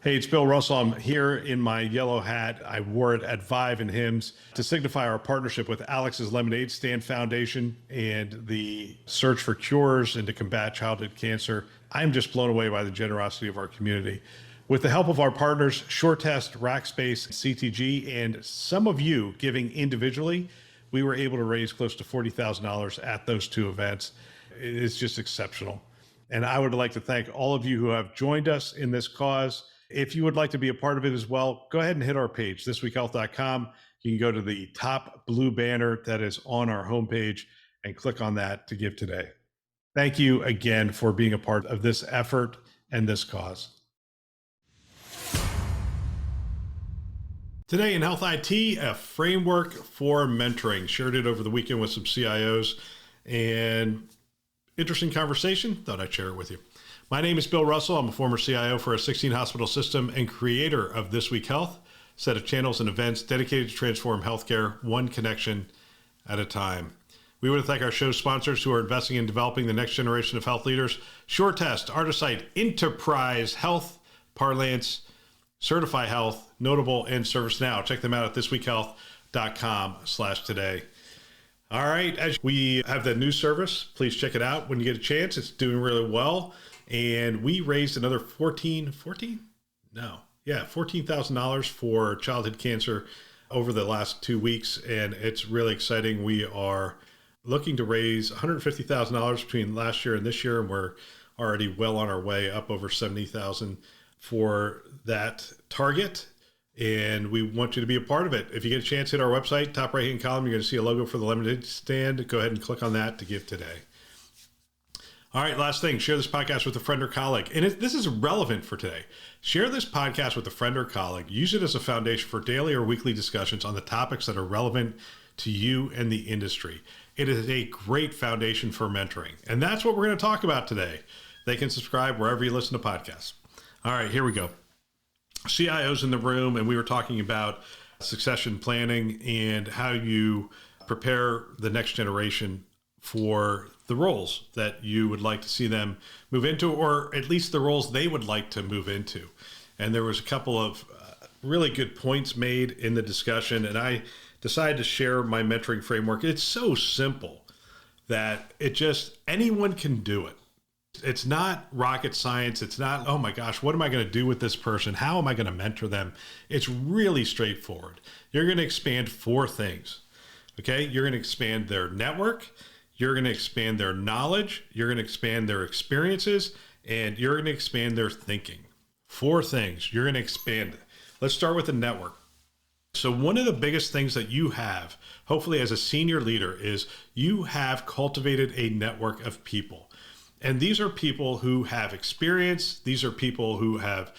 Hey, it's Bill Russell. I'm here in my yellow hat. I wore it at Vive and Hims to signify our partnership with Alex's Lemonade Stand Foundation and the search for cures and to combat childhood cancer. I'm just blown away by the generosity of our community. With the help of our partners, SureTest, Rackspace, CTG, and some of you giving individually, we were able to raise close to $40,000 at those two events. It is just exceptional. And I would like to thank all of you who have joined us in this cause. If you would like to be a part of it as well, go ahead and hit our page, thisweekhealth.com. You can go to the top blue banner that is on our homepage and click on that to give today. Thank you again for being a part of this effort and this cause. Today in Health IT, a framework for mentoring. Shared it over the weekend with some CIOs and interesting conversation. Thought I'd share it with you. My name is Bill Russell. I'm a former CIO for a 16 hospital system and creator of This Week Health, set of channels and events dedicated to transform healthcare one connection at a time. We want to thank our show sponsors who are investing in developing the next generation of health leaders: SureTest, Artisight, Enterprise Health, Parlance, Certify Health, Notable, and ServiceNow. Check them out at thisweekhealth.com/today. All right, as we have the new service, please check it out when you get a chance. It's doing really well. And we raised another $14,000 for childhood cancer over the last 2 weeks. And it's really exciting. We are looking to raise $150,000 between last year and this year. And we're already well on our way, up over 70,000 for that target. And we want you to be a part of it. If you get a chance, hit our website, top right-hand column, you're going to see a logo for the Lemonade Stand. Go ahead and click on that to give today. All right, last thing, share this podcast with a friend or colleague. And this is relevant for today. Share this podcast with a friend or colleague. Use it as a foundation for daily or weekly discussions on the topics that are relevant to you and the industry. It is a great foundation for mentoring. And that's what we're going to talk about today. They can subscribe wherever you listen to podcasts. All right, here we go. CIOs in the room, and we were talking about succession planning and how you prepare the next generation for the roles that you would like to see them move into, or at least the roles they would like to move into. And there was a couple of really good points made in the discussion, and I decided to share my mentoring framework. It's so simple that anyone can do it. It's not rocket science. It's not, oh my gosh, what am I going to do with this person? How am I going to mentor them? It's really straightforward. You're going to expand 4 things. Okay. You're going to expand their network. You're going to expand their knowledge, you're going to expand their experiences, and you're going to expand their thinking. 4 things you're going to expand. Let's start with the network. So one of the biggest things that you have, hopefully as a senior leader, is you have cultivated a network of people. And these are people who have experience. These are people who have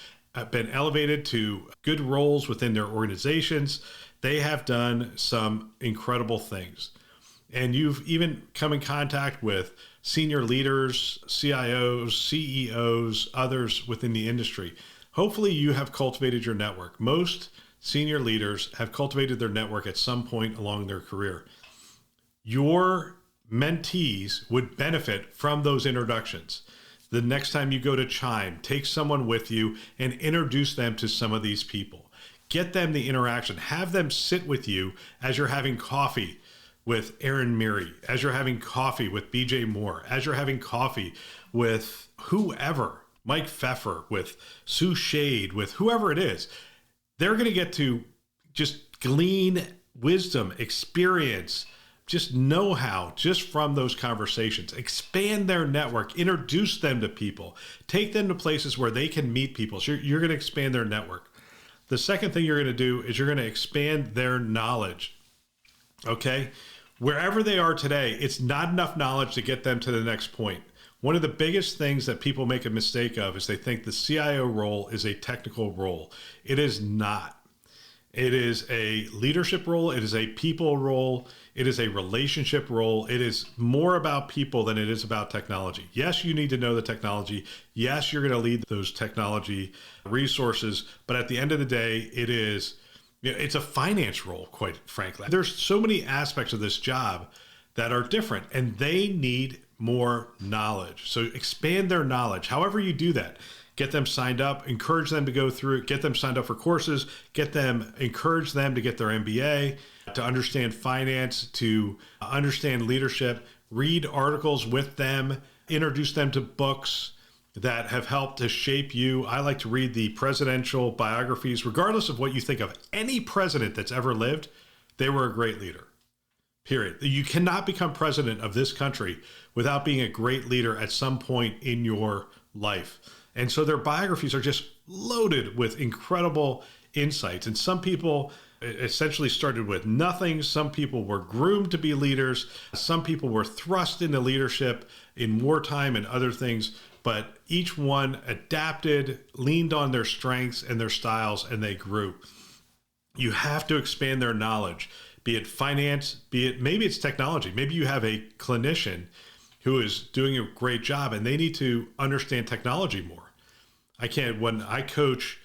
been elevated to good roles within their organizations. They have done some incredible things. And you've even come in contact with senior leaders, CIOs, CEOs, others within the industry. Hopefully you have cultivated your network. Most senior leaders have cultivated their network at some point along their career. Your mentees would benefit from those introductions. The next time you go to Chime, take someone with you and introduce them to some of these people. Get them the interaction. Have them sit with you as you're having coffee with Aaron Meary, as you're having coffee with BJ Moore, as you're having coffee with whoever, Mike Pfeffer, with Sue Shade, with whoever it is. They're going to get to just glean wisdom, experience, just know-how just from those conversations. Expand their network, introduce them to people, take them to places where they can meet people. So you're going to expand their network. The second thing you're going to do is you're going to expand their knowledge. Okay? Wherever they are today, it's not enough knowledge to get them to the next point. One of the biggest things that people make a mistake of is they think the CIO role is a technical role. It is not. It is a leadership role. It is a people role. It is a relationship role. It is more about people than it is about technology. Yes, you need to know the technology. Yes, you're going to lead those technology resources. But at the end of the day, it's a finance role, quite frankly. There's so many aspects of this job that are different, and they need more knowledge. So expand their knowledge. However you do that, get them signed up, encourage them to go through, get them signed up for courses, encourage them to get their MBA, to understand finance, to understand leadership, read articles with them, introduce them to books that have helped to shape you. I like to read the presidential biographies, regardless of what you think of any president that's ever lived, they were a great leader. Period. You cannot become president of this country without being a great leader at some point in your life. And so their biographies are just loaded with incredible insights. And some people essentially started with nothing. Some people were groomed to be leaders. Some people were thrust into leadership in wartime and other things. But each one adapted, leaned on their strengths and their styles, and they grew. You have to expand their knowledge, be it finance, maybe it's technology. Maybe you have a clinician who is doing a great job and they need to understand technology more. When I coach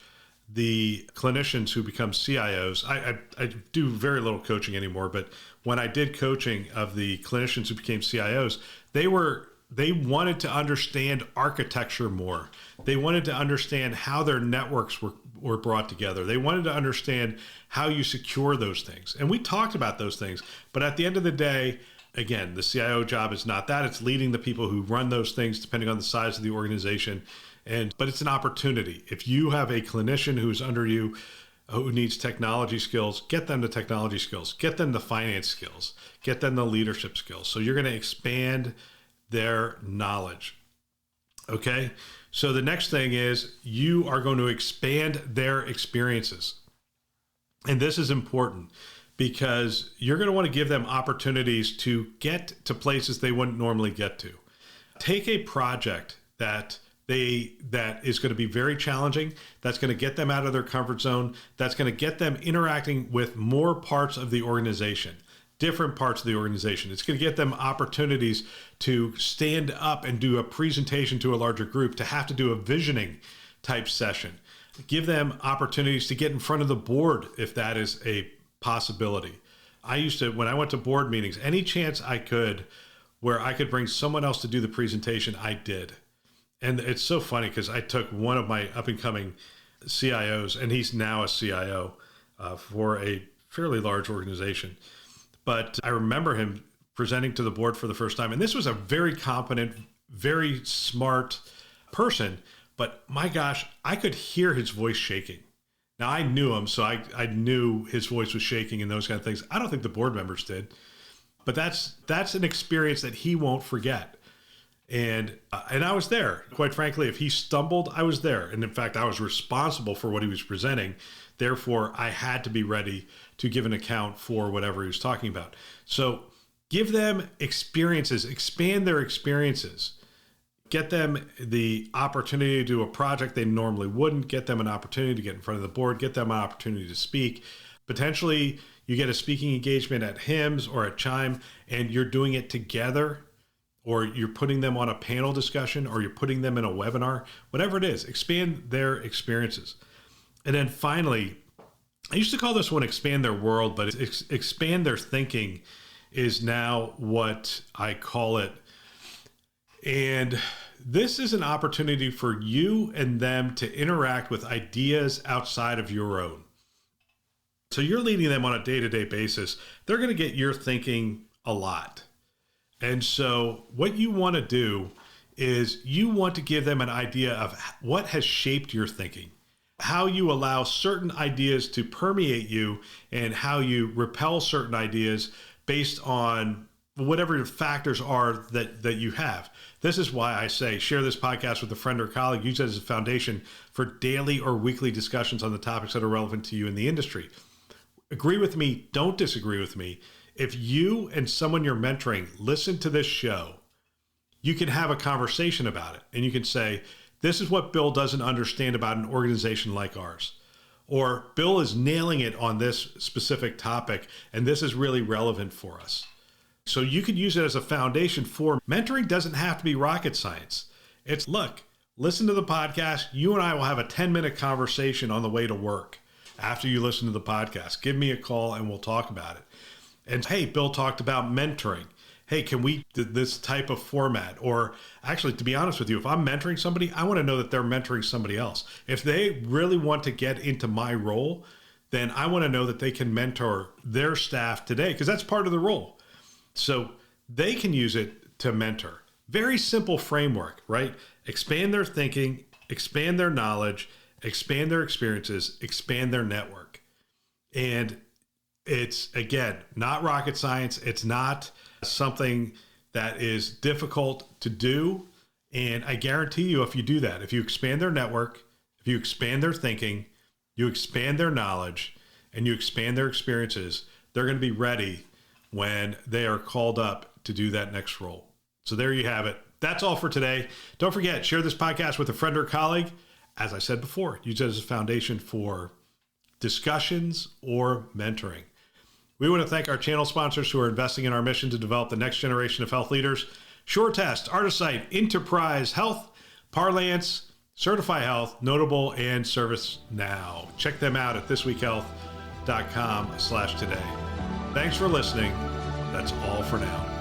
the clinicians who become CIOs, I do very little coaching anymore, but when I did coaching of the clinicians who became CIOs, they wanted to understand architecture more. They wanted to understand how their networks were brought together. They wanted to understand how you secure those things. And we talked about those things, but at the end of the day, again, the CIO job is not that. It's leading the people who run those things, depending on the size of the organization. But it's an opportunity. If you have a clinician who's under you who needs technology skills, get them the technology skills, get them the finance skills, get them the leadership skills. So you're going to expand their knowledge. Okay. So the next thing is you are going to expand their experiences. And this is important because you're going to want to give them opportunities to get to places they wouldn't normally get to. Take a project that is going to be very challenging, that's going to get them out of their comfort zone, that's going to get them interacting with more parts of the organization, different parts of the organization. It's going to get them opportunities to stand up and do a presentation to a larger group, to have to do a visioning type session. Give them opportunities to get in front of the board if that is a possibility. When I went to board meetings, any chance I could where I could bring someone else to do the presentation, I did. And it's so funny because I took one of my up-and-coming CIOs, and he's now a CIO for a fairly large organization. But I remember him presenting to the board for the first time. And this was a very competent, very smart person. But my gosh, I could hear his voice shaking. Now, I knew him, so I knew his voice was shaking and those kind of things. I don't think the board members did. But that's an experience that he won't forget. And I was there. Quite frankly, if he stumbled, I was there. And in fact, I was responsible for what he was presenting. Therefore, I had to be ready to give an account for whatever he was talking about. So give them experiences, expand their experiences. Get them the opportunity to do a project they normally wouldn't. Get them an opportunity to get in front of the board. Get them an opportunity to speak. Potentially, you get a speaking engagement at HIMSS or at Chime, and you're doing it together, or you're putting them on a panel discussion, or you're putting them in a webinar, whatever it is, expand their experiences. And then finally, I used to call this one expand their world, but expand their thinking is now what I call it. And this is an opportunity for you and them to interact with ideas outside of your own. So you're leading them on a day-to-day basis. They're going to get your thinking a lot. And so what you want to do is you want to give them an idea of what has shaped your thinking, how you allow certain ideas to permeate you, and how you repel certain ideas based on whatever the factors are that you have. This is why I say share this podcast with a friend or colleague. Use it as a foundation for daily or weekly discussions on the topics that are relevant to you in the industry. Agree with me, don't disagree with me. If you and someone you're mentoring listen to this show, you can have a conversation about it. And you can say, this is what Bill doesn't understand about an organization like ours. Or Bill is nailing it on this specific topic, and this is really relevant for us. So you could use it as a foundation for mentoring. Doesn't have to be rocket science. It's, look, listen to the podcast. You and I will have a 10-minute conversation on the way to work after you listen to the podcast. Give me a call and we'll talk about it. And hey, Bill talked about mentoring. hey, can we do this type of format? Or actually, to be honest with you, if I'm mentoring somebody, I want to know that they're mentoring somebody else. If they really want to get into my role, then I want to know that they can mentor their staff today, because that's part of the role. So they can use it to mentor. Very simple framework, right? Expand their thinking, expand their knowledge, expand their experiences, expand their network. And it's, again, not rocket science. It's not something that is difficult to do. And I guarantee you, if you do that, if you expand their network, if you expand their thinking, you expand their knowledge, and you expand their experiences, they're going to be ready when they are called up to do that next role. So there you have it. That's all for today. Don't forget, share this podcast with a friend or colleague. As I said before, use it as a foundation for discussions or mentoring. We want to thank our channel sponsors who are investing in our mission to develop the next generation of health leaders: SureTest, Artisight, Enterprise Health, Parlance, Certify Health, Notable, and ServiceNow. Check them out at thisweekhealth.com/today. Thanks for listening. That's all for now.